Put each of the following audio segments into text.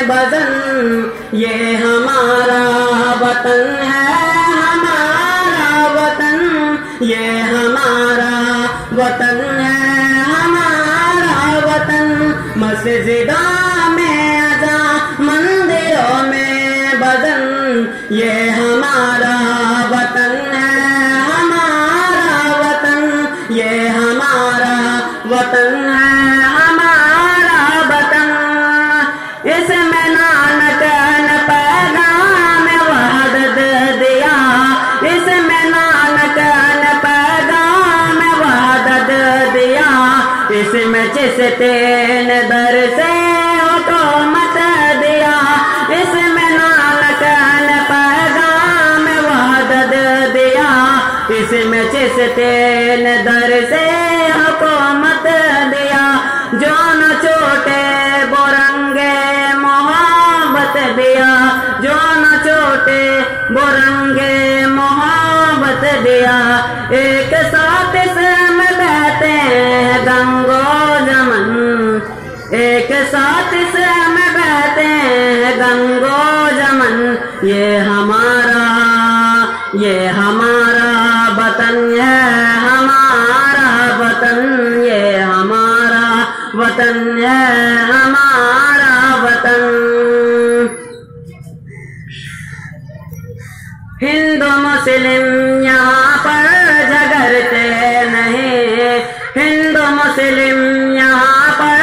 बदन, ये हमारा वतन है, हमारा वतन, ये हमारा वतन है, हमारा वतन। मस्जिदों में अज़ा, मंदिरों में भजन, ये हमारा वतन है, हमारा वतन, ये हमारा वतन है, हमारा वतन। इसमें नानक ने पैगाम वहदत दिया, इसमें नानक ने पैगाम वहदत दिया, इसमें चिश्ती ने दर से हुकूमत दिया, इसमें नानक ने पैगाम वहदत दिया, इसमें चिश्ती ने दर से हुकूमत दिया। जो न छोटे बोरंगे मोहब्बत दिया, जो न छोटे बोरंगे मोहब्बत दिया। एक साथ इसमें बहते हैं गंगो जमन, एक साथ इसमें बहते हैं गंगो जमन। ये हमारा वतन है, हमारा वतन, ये हमारा वतन है, हमारा वतन। हिंदू मुस्लिम यहाँ पर झगड़ते नहीं, हिंदू मुस्लिम यहाँ पर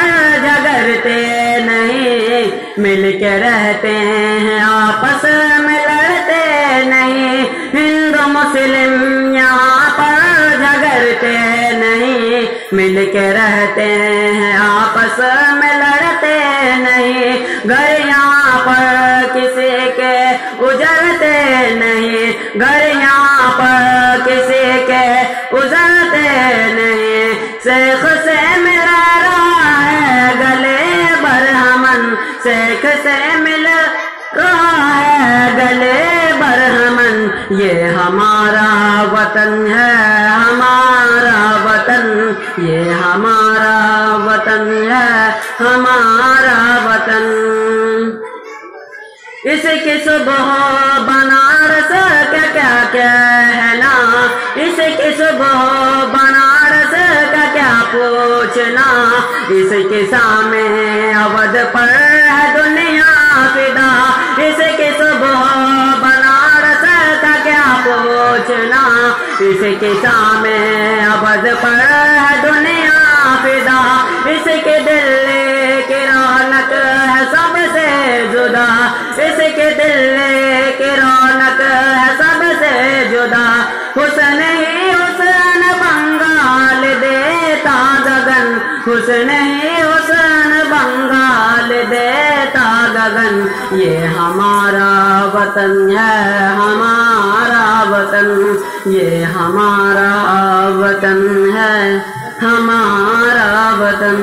झगड़ते नहीं, मिलके रहते हैं आपस में लड़ते नहीं। हिंदू मुस्लिम यहाँ पर झगड़ते नहीं, मिलके रहते हैं आपस में लड़ते नहीं। घर यहाँ पर किसी के उजड़ते नहीं, घर यहाँ पर किसी के उजड़ते नहीं। शेख से मिला रहा है गले बरहमन, शेख से मिल रहा है गले बरहमन। ये हमारा वतन है, हमारा वतन, ये हमारा वतन है, हमारा वतन। इसकी सुबह बनारस का क्या कहना, इसकी सुबह बनारस का क्या पूछना। इसके सामने अवध पर है दुनिया फिदा, इसकी सुबह बनारस का क्या पूछना। इसके सामने अवध पर है दुनिया फिदा, इसके दिल की रौनक है सबसे जुदा, इसके दिल की रौनक है सबसे जुदा। हुस्न ही हुस्न बंगाल देता गगन, हुस्न ही हुस्न बंगाल देता गगन। ये हमारा वतन है, हमारा वतन, ये हमारा वतन है, हमारा वतन।